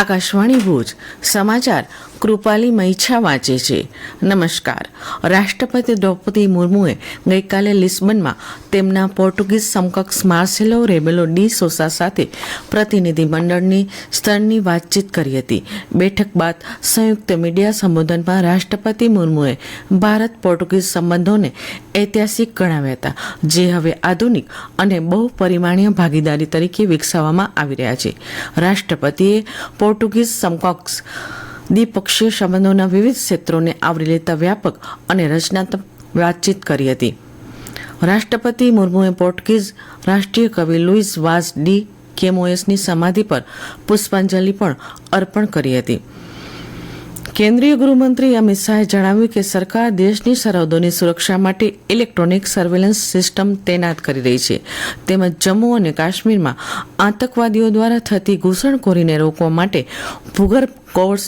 આકાશવાણી ભુજ સમાચાર કૃપાલી મૈછા વાંચે છે. નમસ્કાર. રાષ્ટ્રપતિ દ્રૌપદી મુર્મુએ ગઈકાલે લિસ્બનમાં તેમના પોર્ટુગીઝ સમકક્ષ માર્સેલો રેબેલો ડી સોસા સાથે પ્રતિનિધિમંડળની સ્તરની વાતચીત કરી હતી. બેઠક બાદ સંયુક્ત મીડિયા સંબોધનમાં રાષ્ટ્રપતિ મુર્મુએ ભારત પોર્ટુગીઝ સંબંધોને ઐતિહાસિક ગણાવ્યા હતા, જે હવે આધુનિક અને બહુપરિમાણીય ભાગીદારી તરીકે વિકસાવવામાં આવી રહ્યા છે. રાષ્ટ્રપતિએ પોર્ટુગીઝ સમકક્ષ દ્વિપક્ષીય સંબંધોના વિવિધ ક્ષેત્રોને આવરી લેતા વ્યાપક અને રચનાત્મક વાતચીત કરી હતી. રાષ્ટ્રપતિ મુર્મુએ પોર્ટુગીઝ રાષ્ટ્રીય કવિ લુઈસ વાઝ ડી કેમોએસની સમાધિ પર પુષ્પાંજલિ પણ અર્પણ કરી હતી. કેન્દ્રીય ગૃહમંત્રી અમિત શાહે જણાવ્યું કે સરકાર દેશની સરહદોની સુરક્ષા માટે ઇલેક્ટ્રોનિક સર્વેલન્સ સિસ્ટમ તૈનાત કરી રહી છે, તેમજ જમ્મુ અને કાશ્મીરમાં આતંકવાદીઓ દ્વારા થતી ઘૂસણખોરીને રોકવા માટે ભૂગર્ભ કોર્સ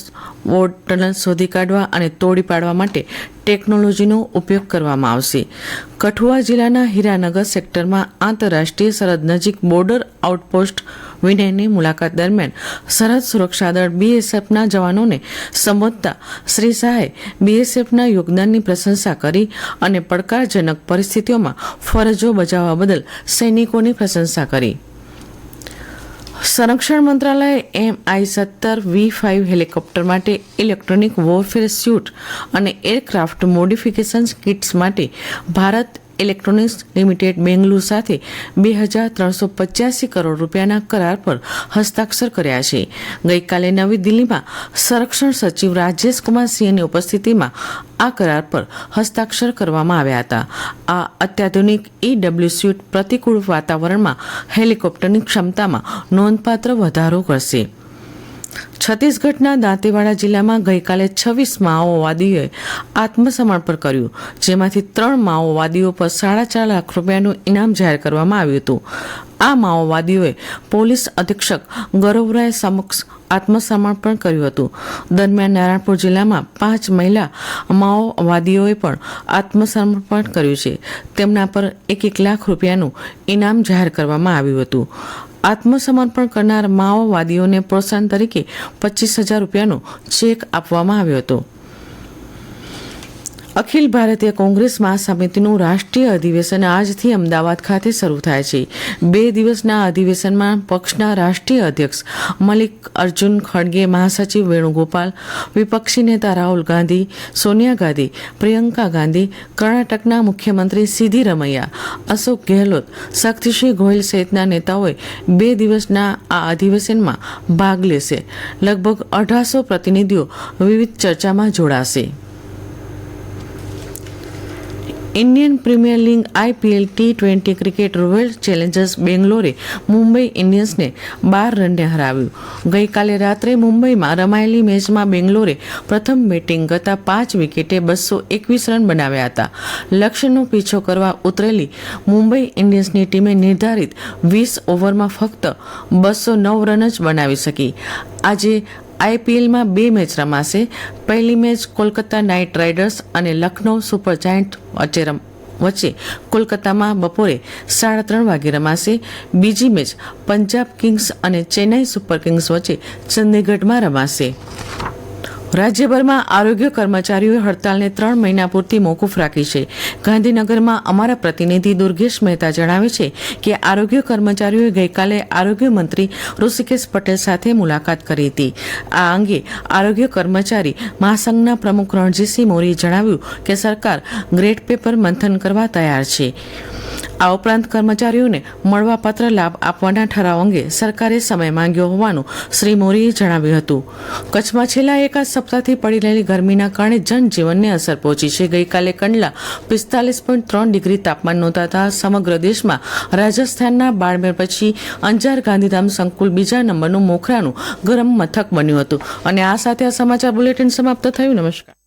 વોર્ડ ટનલ શોધી કાઢવા અને તોડી પાડવા માટે ટેકનોલોજીનો ઉપયોગ કરવામાં આવશે. કઠુઆ જિલ્લાના હીરાનગર સેક્ટરમાં આંતરરાષ્ટ્રીય સરહદ નજીક બોર્ડર આઉટપોસ્ટ વિનયની મુલાકાત દરમિયાન સરહદ સુરક્ષા દળ BSFના જવાનોને સંબોધતા શ્રી શાહે BSFના યોગદાનની પ્રશંસા કરી અને પડકારજનક પરિસ્થિતિઓમાં ફરજો બજાવવા બદલ સૈનિકોની પ્રશંસા કરી. સંરક્ષણ મંત્રાલયે MI-17V5 હેલિકોપ્ટર માટે ઇલેક્ટ્રોનિક વોરફેર સ્યુટ અને એરક્રાફ્ટ મોડિફિકેશન કિટ્સ માટે ભારત ઇલેક્ટ્રોનિક્સ લિમિટેડ બેંગલુરુ સાથે 2,385 કરોડ રૂપિયાના કરાર પર હસ્તાક્ષર કર્યા છે. ગઈકાલે નવી દિલ્હીમાં સંરક્ષણ સચિવ રાજેશ કુમાર સિંહની ઉપસ્થિતિમાં આ કરાર પર હસ્તાક્ષર કરવામાં આવ્યા હતા. આ અત્યાધુનિક EW સ્યુટ પ્રતિકૂળ વાતાવરણમાં હેલિકોપ્ટરની ક્ષમતામાં નોંધપાત્ર વધારો કરશે. છત્તીસગઢના દાંતેવાડા જિલ્લામાં ગઈકાલે 26 માઓવાદીઓએ આત્મસમર્પણ કર્યું, જેમાંથી 3 માઓવાદીઓ પર 4.5 લાખ રૂપિયાનું ઇનામ જાહેર કરવામાં આવ્યું હતું. આ માઓવાદીઓએ પોલીસ અધિક્ષક ગૌરવરાય સમક્ષ આત્મસમર્પણ કર્યું હતું. દરમિયાન નારાયણપુર જિલ્લામાં 5 મહિલા માઓવાદીઓએ પણ આત્મસમર્પણ કર્યું છે. તેમના પર 1 લાખ રૂપિયાનું ઇનામ જાહેર કરવામાં આવ્યું હતું. આત્મસમર્પણ કરનાર માઓવાદીઓને પ્રોત્સાહન તરીકે 25,000 રૂપિયાનો ચેક આપવામાં આવ્યો હતો. અખિલ ભારતીય કોંગ્રેસ મહાસમિતિનું રાષ્ટ્રીય અધિવેશન આજથી અમદાવાદ ખાતે શરૂ થાય છે. 2 દિવસના અધિવેશનમાં પક્ષના રાષ્ટ્રીય અધ્યક્ષ મલ્લિકાર્જુન ખડગે, મહાસચિવ વેણુગોપાલ, વિપક્ષી નેતા રાહુલ ગાંધી, સોનિયા ગાંધી, પ્રિયંકા ગાંધી, કર્ણાટકના મુખ્યમંત્રી સિદ્ધિરમૈયા, અશોક ગેહલોત, શક્તિસિંહ ગોહિલ સહિતના નેતાઓએ 2 દિવસના આ અધિવેશનમાં ભાગ લેશે. લગભગ 1800 પ્રતિનિધિઓ વિવિધ ચર્ચામાં જોડાશે. Indian premier league IPL T20 cricket royal challengers બેંગ્લોરે મુંબઈ ઇન્ડિયન્સને 12 રને હરાવ્યું. ગઈકાલે રાત્રે મુંબઈમાં રમાયેલી મેચમાં બેંગ્લોરે પ્રથમ બેટિંગ કરતા 5 વિકેટે 221 રન બનાવ્યા હતા. લક્ષ્યનો પીછો કરવા ઉતરેલી મુંબઈ ઇન્ડિયન્સની ટીમે નિર્ધારિત 20 ઓવરમાં ફક્ત 209 રન જ બનાવી શકી. આજે IPLમાં 2 મેચ રમાશે. પહેલી મેચ કોલકાતા નાઇટ રાઇડર્સ અને લખનૌ સુપર જાયન્ટ વચ્ચે કોલકાતામાં બપોરે 3:30 વાગે રમાશે. બીજી મેચ પંજાબ કિંગ્સ અને ચેન્નઈ સુપર કિંગ્સ વચ્ચે ચંદીગઢમાં રમાશે. રાજ્યભરમાં આરોગ્ય કર્મચારીઓએ હડતાલને 3 મહિના પૂરતી મોકૂફ રાખી છે. ગાંધીનગરમાં અમારા પ્રતિનિધિ દુર્ગેશ મહેતા જણાવે છે કે આરોગ્ય કર્મચારીઓએ ગઈકાલે આરોગ્ય મંત્રી ઋષિકેશ પટેલ સાથે મુલાકાત કરી હતી. આ અંગે આરોગ્ય કર્મચારી મહાસંઘના પ્રમુખ રણજીતસિંહ મોરીએ જણાવ્યું કે સરકાર ગ્રેડ પેપર મંથન કરવા તૈયાર છે. આ ઉપરાંત કર્મચારીઓને મળવાપાત્ર લાભ આપવાના ઠરાવ અંગે સરકારે સમય માંગ્યો હોવાનું શ્રી મોરીએ જણાવ્યું હતું. કચ્છમાં છેલ્લા એકાદ સપ્તાહથી પડી રહેલી ગરમીના કારણે જનજીવનને અસર પહોંચી છે. ગઈકાલે કંડલા 45.3 ડિગ્રી તાપમાન નોંધાતા સમગ્ર દેશમાં રાજસ્થાનના બાડમેર પછી અંજાર ગાંધીધામ સંકુલ 2જા નંબરનું મોખરાનું ગરમ મથક બન્યું હતું. અને આ સાથે આ સમાચાર બુલેટિન સમાપ્ત થયું. નમસ્કાર.